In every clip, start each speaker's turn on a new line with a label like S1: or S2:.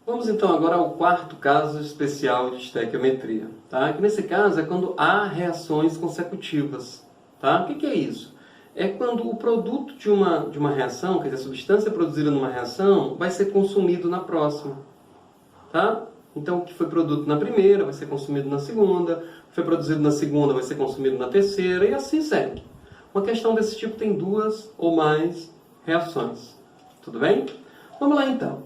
S1: Vamos então agora ao quarto caso especial de estequiometria. Tá? Que nesse caso é quando há reações consecutivas. Tá? O que é isso? É quando o produto de uma reação, quer dizer, a substância produzida numa reação, vai ser consumido na próxima. Tá? Então o que foi produto na primeira vai ser consumido na segunda, o que foi produzido na segunda vai ser consumido na terceira, e assim segue. Uma questão desse tipo tem duas ou mais reações. Tudo bem? Vamos lá então.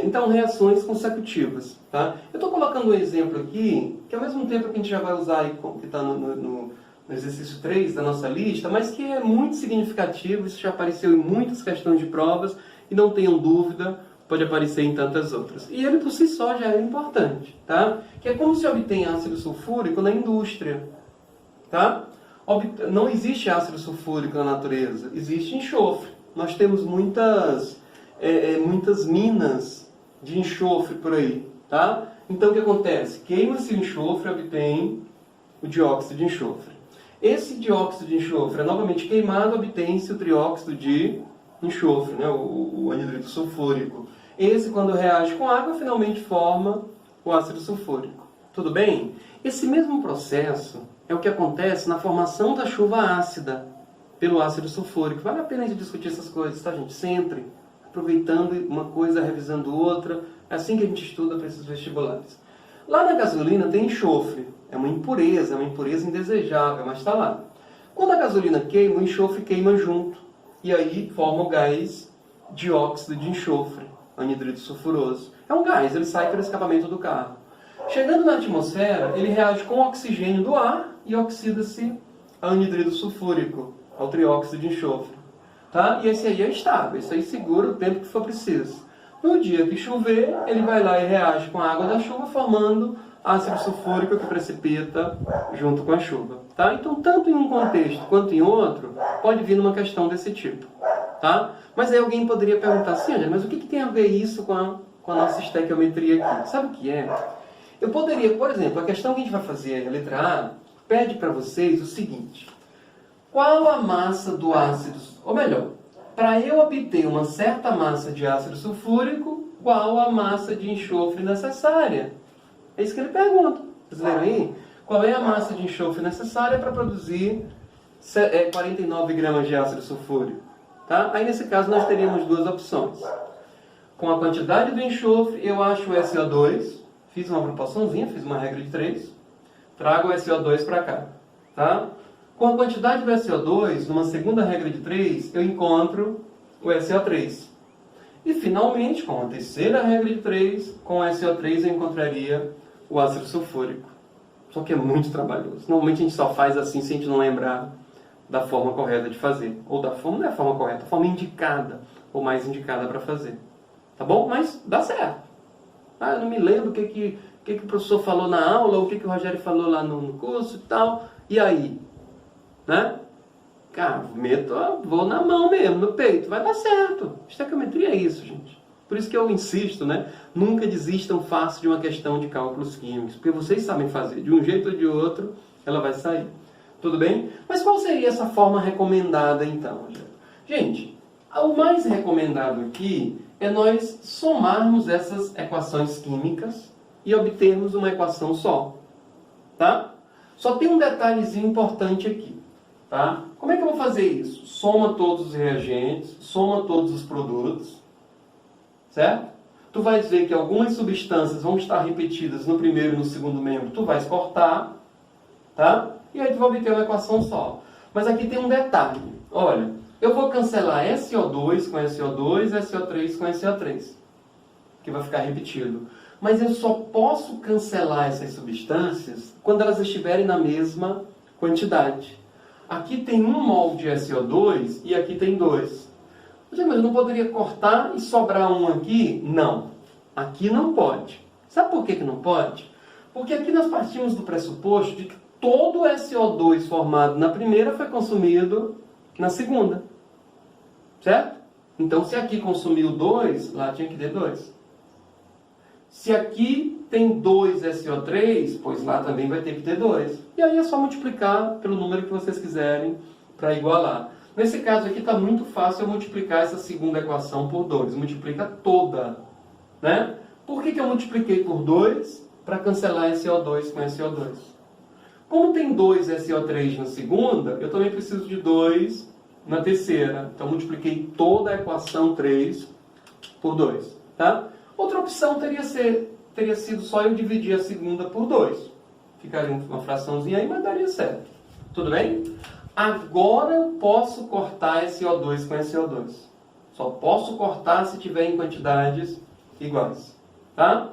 S1: Então, reações consecutivas. Tá? Eu estou colocando um exemplo aqui, que ao mesmo tempo que a gente já vai usar, aí, que está no exercício 3 da nossa lista, mas que é muito significativo, isso já apareceu em muitas questões de provas, e não tenham dúvida, pode aparecer em tantas outras. E ele por si só já é importante, tá? Que é como se obtém ácido sulfúrico na indústria. Tá? Não existe ácido sulfúrico na natureza, existe enxofre. Nós temos muitas minas de enxofre por aí, tá? Então o que acontece? Queima-se o enxofre e obtém o dióxido de enxofre. Esse dióxido de enxofre é novamente queimado, obtém-se o trióxido de enxofre, né? o anidrito sulfúrico. Esse, quando reage com água, finalmente forma o ácido sulfúrico. Tudo bem? Esse mesmo processo é o que acontece na formação da chuva ácida pelo ácido sulfúrico. Vale a pena a gente discutir essas coisas, tá, gente? Sempre aproveitando uma coisa, revisando outra. É assim que a gente estuda para esses vestibulares. Lá na gasolina tem enxofre. É uma impureza indesejável, mas está lá. Quando a gasolina queima, o enxofre queima junto. E aí forma o gás dióxido de enxofre, anidrito sulfuroso. É um gás, ele sai pelo escapamento do carro. Chegando na atmosfera, ele reage com o oxigênio do ar e oxida-se ao anidrito sulfúrico, ao trióxido de enxofre. Tá? E esse aí é estável, esse aí segura o tempo que for preciso. No dia que chover, ele vai lá e reage com a água da chuva, formando ácido sulfúrico que precipita junto com a chuva. Tá? Então, tanto em um contexto quanto em outro, pode vir uma questão desse tipo. Tá? Mas aí alguém poderia perguntar assim, mas o que tem a ver isso com a nossa estequiometria aqui? Sabe o que é? Eu poderia, por exemplo, a questão que a gente vai fazer, a letra A, pede para vocês o seguinte. Qual a massa do ácido, ou melhor, para eu obter uma certa massa de ácido sulfúrico, qual a massa de enxofre necessária? É isso que ele pergunta. Vocês leram aí? Qual é a massa de enxofre necessária para produzir 49 gramas de ácido sulfúrico? Tá? Aí nesse caso nós teríamos duas opções. Com a quantidade do enxofre, eu acho o SO2, fiz uma proporçãozinha, fiz uma regra de 3, trago o SO2 para cá. Tá? Com a quantidade do SO2, numa segunda regra de 3, eu encontro o SO3. E finalmente, com a terceira regra de 3, com o SO3 eu encontraria o ácido sulfúrico. Só que é muito trabalhoso. Normalmente a gente só faz assim se a gente não lembrar da forma correta de fazer. Ou da forma, não é a forma correta, a forma indicada, ou mais indicada para fazer. Tá bom? Mas dá certo. Ah, eu não me lembro o que o professor falou na aula, ou o que o Rogério falou lá no curso e tal. E aí? Né? Cara, vou na mão mesmo, no peito. Vai dar certo. Estequiometria é isso, gente. Por isso que eu insisto, né? Nunca desistam fácil de uma questão de cálculos químicos. Porque vocês sabem fazer. De um jeito ou de outro, ela vai sair. Tudo bem? Mas qual seria essa forma recomendada, então? Gente, o mais recomendado aqui é nós somarmos essas equações químicas e obtermos uma equação só. Tá? Só tem um detalhezinho importante aqui. Tá? Como é que eu vou fazer isso? Soma todos os reagentes, soma todos os produtos, certo? Tu vais ver que algumas substâncias vão estar repetidas no primeiro e no segundo membro, tu vais cortar, tá? E aí tu vai obter uma equação só. Mas aqui tem um detalhe. Olha, eu vou cancelar SO2 com SO2, SO3 com SO3, que vai ficar repetido. Mas eu só posso cancelar essas substâncias quando elas estiverem na mesma quantidade. Aqui tem 1 mol de SO2 e aqui tem 2. Mas eu não poderia cortar e sobrar um aqui? Não. Aqui não pode. Sabe por que não pode? Porque aqui nós partimos do pressuposto de que todo o SO2 formado na primeira foi consumido na segunda. Certo? Então, se aqui consumiu 2, lá tinha que ter 2. Se aqui tem 2 SO3, pois lá também vai ter que ter 2. E aí é só multiplicar pelo número que vocês quiserem para igualar. Nesse caso aqui está muito fácil eu multiplicar essa segunda equação por 2. Multiplica toda. Né? Por que eu multipliquei por 2? Para cancelar SO2 com SO2. Como tem 2 SO3 na segunda, eu também preciso de 2 na terceira. Então, multipliquei toda a equação 3 por 2. Tá? Outra opção teria sido só eu dividir a segunda por 2. Ficaria uma fraçãozinha aí, mas daria certo. Tudo bem? Agora eu posso cortar SO2 com SO2. Só posso cortar se tiver em quantidades iguais. Tá?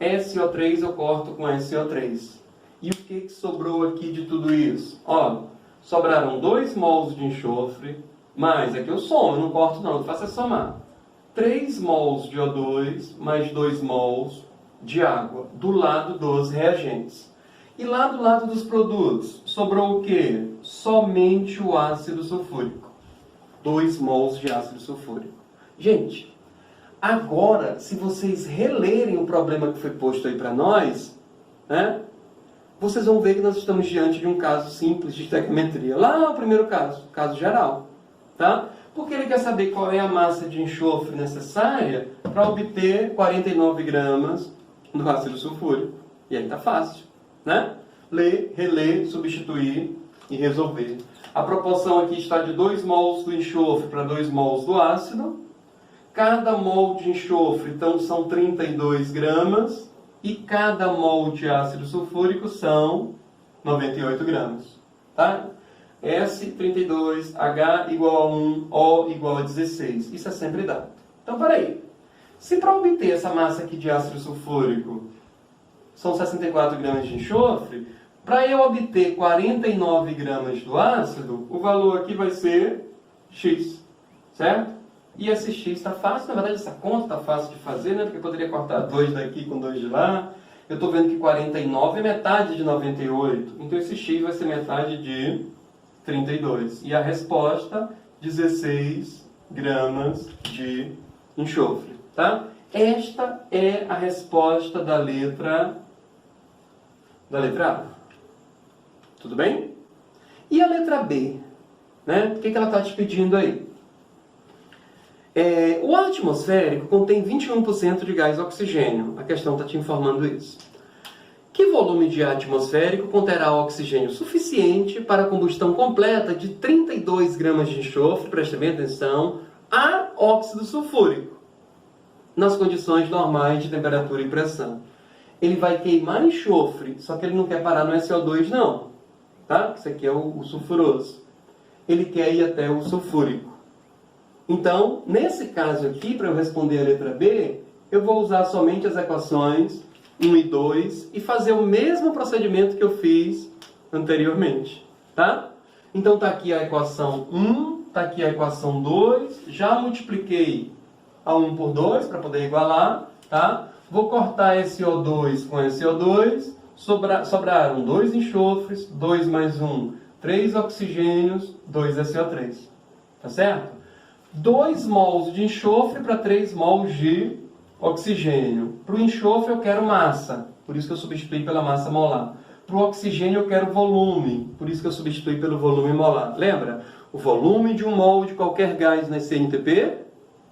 S1: SO3 eu corto com SO3. E o que sobrou aqui de tudo isso? Ó, sobraram 2 mols de enxofre, mais, aqui eu somo, eu não corto não, eu faço é somar. 3 mols de O2 mais 2 mols de água, do lado dos reagentes. E lá do lado dos produtos, sobrou o quê? Somente o ácido sulfúrico. 2 mols de ácido sulfúrico. Gente, agora, se vocês relerem o problema que foi posto aí para nós, né, vocês vão ver que nós estamos diante de um caso simples de estequiometria. Lá o primeiro caso geral. Tá? Porque ele quer saber qual é a massa de enxofre necessária para obter 49 gramas do ácido sulfúrico. E aí está fácil. Né? Ler, reler, substituir e resolver. A proporção aqui está de 2 mols do enxofre para 2 mols do ácido. Cada mol de enxofre, então, são 32 gramas. E cada mol de ácido sulfúrico são 98 gramas. Tá? S32, H igual a 1, O igual a 16. Isso é sempre dado. Então, peraí. Se para obter essa massa aqui de ácido sulfúrico são 64 gramas de enxofre, para eu obter 49 gramas do ácido, o valor aqui vai ser X. Certo? E esse X está fácil, na verdade essa conta está fácil de fazer, né? Porque eu poderia cortar 2 daqui com 2 de lá. Eu estou vendo que 49 é metade de 98, então esse X vai ser metade de 32. E a resposta, 16 gramas de enxofre. Tá? Esta é a resposta da letra A. Tudo bem? E a letra B? Né? O que ela está te pedindo aí? O ar atmosférico contém 21% de gás oxigênio. A questão está te informando isso. Que volume de ar atmosférico conterá oxigênio suficiente para a combustão completa de 32 gramas de enxofre, preste bem atenção, a óxido sulfúrico, nas condições normais de temperatura e pressão? Ele vai queimar enxofre, só que ele não quer parar no SO2 não. Tá? Isso aqui é o sulfuroso. Ele quer ir até o sulfúrico. Então, nesse caso aqui, para eu responder a letra B, eu vou usar somente as equações 1 e 2 e fazer o mesmo procedimento que eu fiz anteriormente. Tá? Então, está aqui a equação 1, está aqui a equação 2, já multipliquei a 1 por 2 para poder igualar. Tá? Vou cortar SO2 com SO2, sobraram 2 enxofres, 2 mais 1, 3 oxigênios, 2 SO3. Tá certo? 2 mols de enxofre para 3 mols de oxigênio. Para o enxofre eu quero massa, por isso que eu substituí pela massa molar. Para o oxigênio eu quero volume, por isso que eu substituí pelo volume molar. Lembra? O volume de um mol de qualquer gás nesse NTP?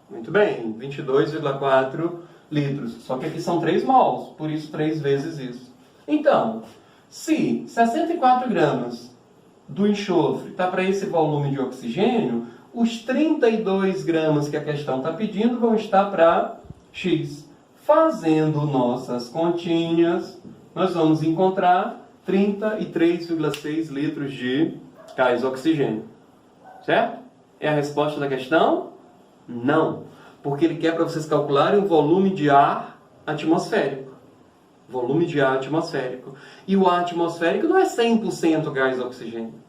S1: Muito bem, 22,4 litros. Só que aqui são 3 mols, por isso 3 vezes isso. Então, se 64 gramas do enxofre está para esse volume de oxigênio, os 32 gramas que a questão está pedindo vão estar para X. Fazendo nossas continhas, nós vamos encontrar 33,6 litros de gás oxigênio. Certo? É a resposta da questão? Não. Porque ele quer para vocês calcularem o volume de ar atmosférico. Volume de ar atmosférico. E o ar atmosférico não é 100% gás oxigênio.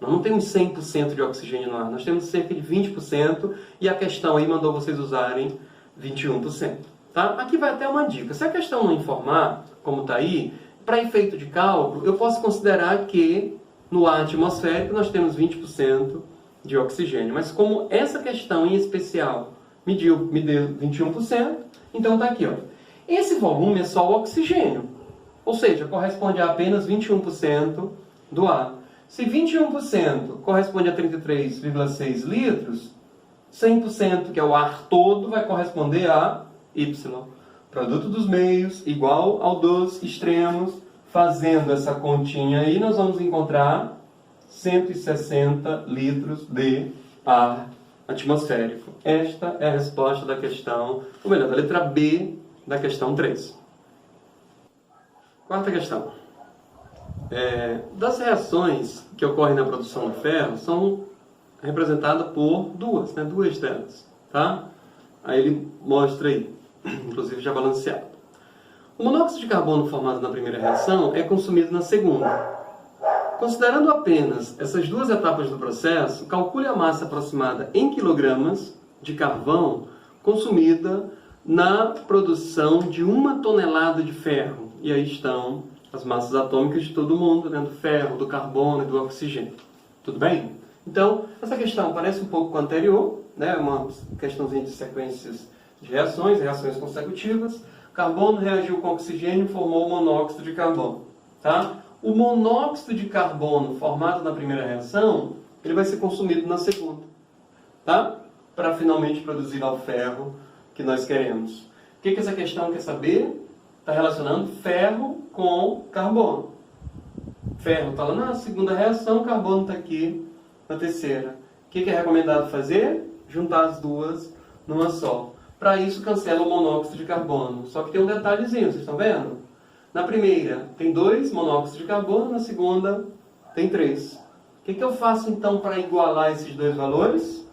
S1: Nós não temos 100% de oxigênio no ar, nós temos cerca de 20% e a questão aí mandou vocês usarem 21%. Tá? Aqui vai até uma dica. Se a questão não informar, como está aí, para efeito de cálculo, eu posso considerar que no ar atmosférico nós temos 20% de oxigênio. Mas como essa questão em especial me deu 21%, então está aqui. Ó. Esse volume é só o oxigênio, ou seja, corresponde a apenas 21% do ar. Se 21% corresponde a 33,6 litros, 100%, que é o ar todo, vai corresponder a Y. produto dos meios igual ao dos extremos. Fazendo essa continha aí, nós vamos encontrar 160 litros de ar atmosférico. Esta é a resposta da questão, ou melhor, da letra B da questão 3. Quarta questão. Das reações que ocorrem na produção do ferro, são representadas por duas delas. Tá? Aí ele mostra aí, inclusive já balanceado. O monóxido de carbono formado na primeira reação é consumido na segunda. Considerando apenas essas duas etapas do processo, calcule a massa aproximada em quilogramas de carvão consumida na produção de 1 tonelada de ferro. E aí estão as massas atômicas de todo mundo, né? Do ferro, do carbono e do oxigênio. Tudo bem? Então, essa questão parece um pouco com a anterior, né? Uma questãozinha de sequências de reações consecutivas. Carbono reagiu com oxigênio e formou o monóxido de carbono. Tá? O monóxido de carbono formado na primeira reação, ele vai ser consumido na segunda. Tá? Para finalmente produzir o ferro que nós queremos. O que essa questão quer saber? Está relacionando ferro com carbono. Ferro está lá na segunda reação, carbono está aqui na terceira. O que é recomendado fazer? Juntar as duas numa só. Para isso, cancela o monóxido de carbono. Só que tem um detalhezinho, vocês estão vendo? Na primeira, tem 2 monóxidos de carbono, na segunda, tem 3. O que eu faço, então, para igualar esses dois valores?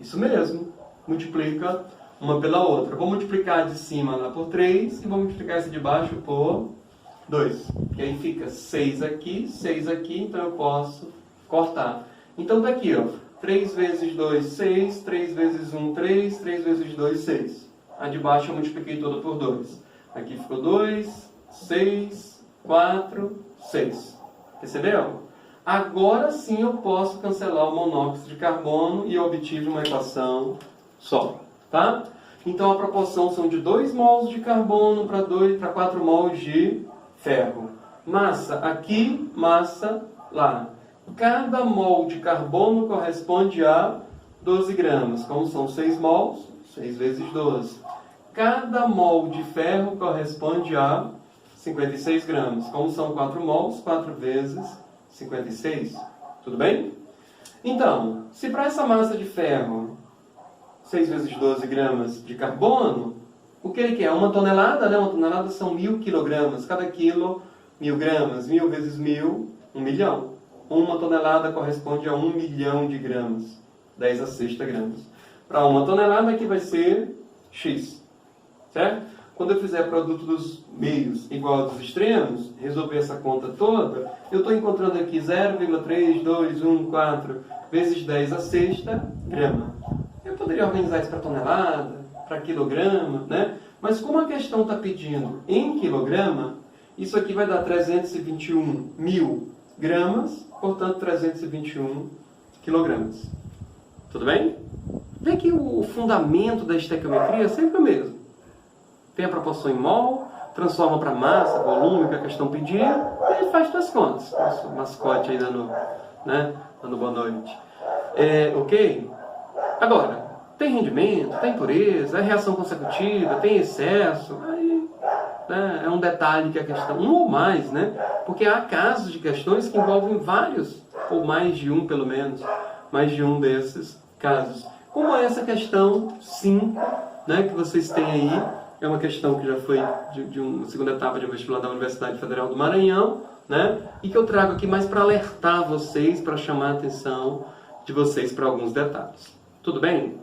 S1: Isso mesmo, multiplica uma pela outra. Vou multiplicar a de cima lá por 3 e vou multiplicar essa de baixo por 2. E aí fica 6 aqui, então eu posso cortar. Então, tá aqui, ó. 3 vezes 2, 6. 3 vezes 1, 3. 3 vezes 2, 6. A de baixo eu multipliquei toda por 2. Aqui ficou 2, 6, 4, 6. Percebeu? Agora sim eu posso cancelar o monóxido de carbono e eu obtive uma equação só. Tá? Então a proporção são de 2 mols de carbono para 4 mols de ferro. Massa aqui, massa lá. Cada mol de carbono corresponde a 12 gramas. Como são 6 mols, 6 vezes 12. Cada mol de ferro corresponde a 56 gramas. Como são 4 mols, 4 vezes 56. Tudo bem? Então, se para essa massa de ferro, 6 vezes 12 gramas de carbono, o que ele quer? 1 tonelada, né? 1 tonelada são 1000 quilogramas. Cada quilo, 1000 gramas. 1000 vezes 1000, 1 milhão. 1 tonelada corresponde a 1 milhão de gramas. 10 a sexta gramas. Para 1 tonelada aqui vai ser X. Certo? Quando eu fizer produto dos meios igual ao dos extremos, resolver essa conta toda, eu estou encontrando aqui 0,3214 vezes 10 a sexta grama. Eu poderia organizar isso para tonelada, para quilograma, né? Mas como a questão está pedindo em quilograma, isso aqui vai dar 321 mil gramas, portanto 321 quilogramas. Tudo bem? Vê que o fundamento da estequiometria é sempre o mesmo. Tem a proporção em mol, transforma para massa, volume, que a questão pedir, e ele faz suas contas. Nosso mascote aí dando boa noite. Ok? Agora, tem rendimento, tem pureza, é reação consecutiva, tem excesso, aí é um detalhe que a questão, um ou mais, né? Porque há casos de questões que envolvem vários, ou mais de um pelo menos, mais de um desses casos. Como é essa questão 5, né, que vocês têm aí, é uma questão que já foi de uma segunda etapa de um vestibular da Universidade Federal do Maranhão, né, e que eu trago aqui mais para alertar vocês, para chamar a atenção de vocês para alguns detalhes. Tudo bem?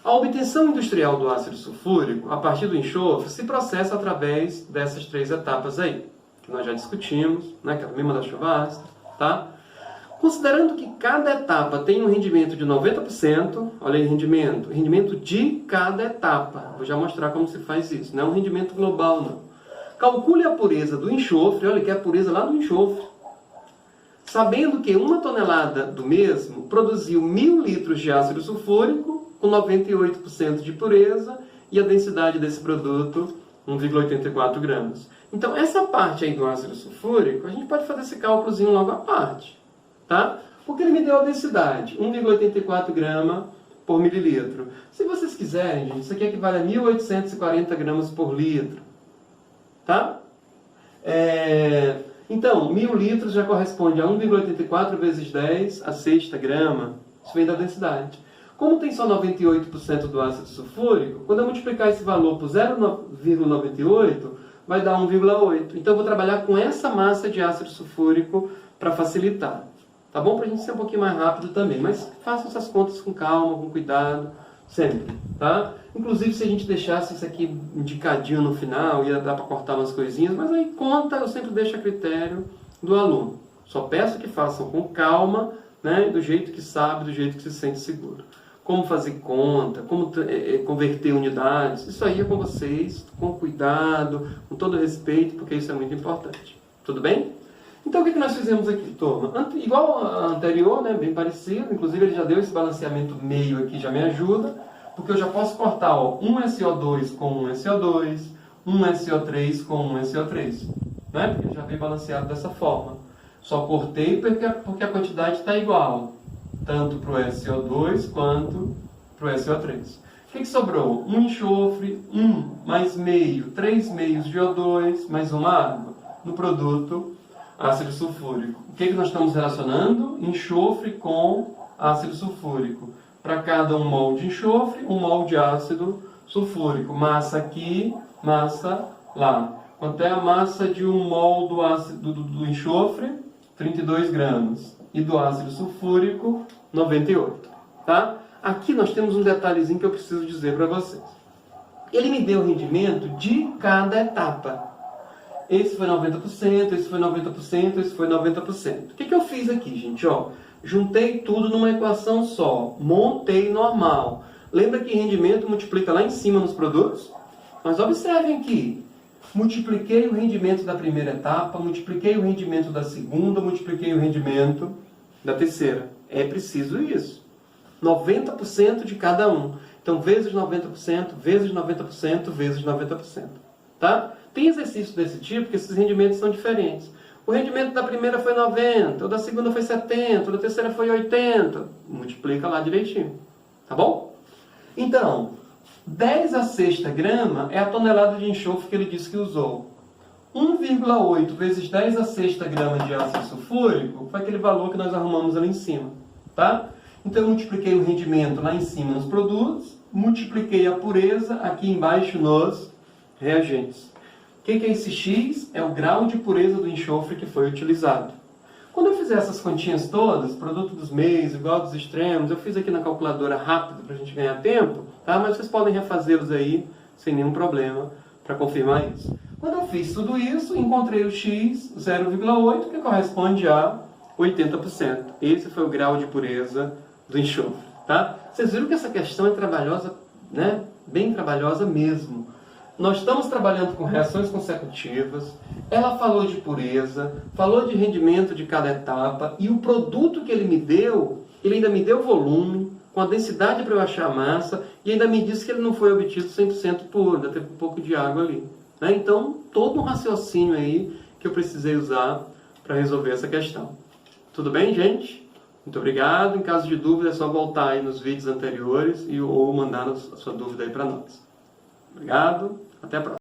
S1: A obtenção industrial do ácido sulfúrico, a partir do enxofre, se processa através dessas 3 etapas aí, que nós já discutimos, né, que é a mesma da chuva ácida, tá? Considerando que cada etapa tem um rendimento de 90%, olha aí, rendimento de cada etapa. Vou já mostrar como se faz isso, não é um rendimento global, não. Calcule a pureza do enxofre, olha que é a pureza lá do enxofre. Sabendo que 1 tonelada do mesmo produziu 1000 litros de ácido sulfúrico, com 98% de pureza, e a densidade desse produto, 1,84 gramas. Então, essa parte aí do ácido sulfúrico, a gente pode fazer esse cálculozinho logo à parte. Tá? Porque ele me deu a densidade, 1,84 grama por mililitro. Se vocês quiserem, gente, isso aqui equivale a 1.840 gramas por litro. Tá? Então, 1.000 litros já corresponde a 1,84 vezes 10 a sexta grama. Isso vem da densidade. Como tem só 98% do ácido sulfúrico, quando eu multiplicar esse valor por 0,98, vai dar 1,8. Então, eu vou trabalhar com essa massa de ácido sulfúrico para facilitar. Tá bom? Para a gente ser um pouquinho mais rápido também. Mas façam essas contas com calma, com cuidado, sempre. Tá? Inclusive, se a gente deixasse isso aqui indicadinho no final, ia dar para cortar umas coisinhas, mas aí conta, eu sempre deixo a critério do aluno. Só peço que façam com calma, né? Do jeito que sabe, do jeito que se sente seguro. Como fazer conta, como converter unidades, isso aí é com vocês, com cuidado, com todo respeito, porque isso é muito importante. Tudo bem? Então, o que nós fizemos aqui, turma? Igual a anterior, né, bem parecido, inclusive ele já deu esse balanceamento meio aqui, já me ajuda, porque eu já posso cortar um SO2 com um SO2, um SO3 com um SO3, né? Porque já veio balanceado dessa forma. Só cortei porque a quantidade está igual, tanto para o SO2 quanto para o SO3. O que sobrou? Um enxofre, 1 mais meio, 3 meios de O2, mais uma água, no produto ácido sulfúrico. O que nós estamos relacionando? Enxofre com ácido sulfúrico. Para cada 1 mol de enxofre, 1 mol de ácido sulfúrico. Massa aqui, massa lá. Quanto é a massa de 1 mol do, ácido, do enxofre? 32 gramas. E do ácido sulfúrico, 98. Tá? Aqui nós temos um detalhezinho que eu preciso dizer para vocês. Ele me deu o rendimento de cada etapa. Esse foi 90%, esse foi 90%, esse foi 90%. O que eu fiz aqui, gente? Ó, juntei tudo numa equação só. Montei normal. Lembra que rendimento multiplica lá em cima nos produtos? Mas observem aqui. Multipliquei o rendimento da primeira etapa, multipliquei o rendimento da segunda, multipliquei o rendimento da terceira. É preciso isso. 90% de cada um. Então, vezes 90%, vezes 90%, vezes 90%. Tá? Tem exercício desse tipo, porque esses rendimentos são diferentes. O rendimento da primeira foi 90, o da segunda foi 70, o da terceira foi 80. Multiplica lá direitinho. Tá bom? Então, 10 a sexta grama é a tonelada de enxofre que ele disse que usou. 1,8 vezes 10 a sexta grama de ácido sulfúrico foi aquele valor que nós arrumamos ali em cima. Tá? Então, eu multipliquei o rendimento lá em cima nos produtos, multipliquei a pureza aqui embaixo nos reagentes. O que é esse X? É o grau de pureza do enxofre que foi utilizado. Quando eu fizer essas continhas todas, produto dos meios, igual dos extremos, eu fiz aqui na calculadora rápido para a gente ganhar tempo, tá? Mas vocês podem refazê-los aí sem nenhum problema para confirmar isso. Quando eu fiz tudo isso, encontrei o X 0,8, que corresponde a 80%. Esse foi o grau de pureza do enxofre. Tá? Vocês viram que essa questão é trabalhosa, né? Bem trabalhosa mesmo. Nós estamos trabalhando com reações consecutivas, ela falou de pureza, falou de rendimento de cada etapa, e o produto que ele me deu, ele ainda me deu volume, com a densidade para eu achar a massa, e ainda me disse que ele não foi obtido 100% puro, ainda teve um pouco de água ali. Né? Então, todo um raciocínio aí que eu precisei usar para resolver essa questão. Tudo bem, gente? Muito obrigado. Em caso de dúvida, é só voltar aí nos vídeos anteriores ou mandar a sua dúvida aí para nós. Obrigado. Até a próxima.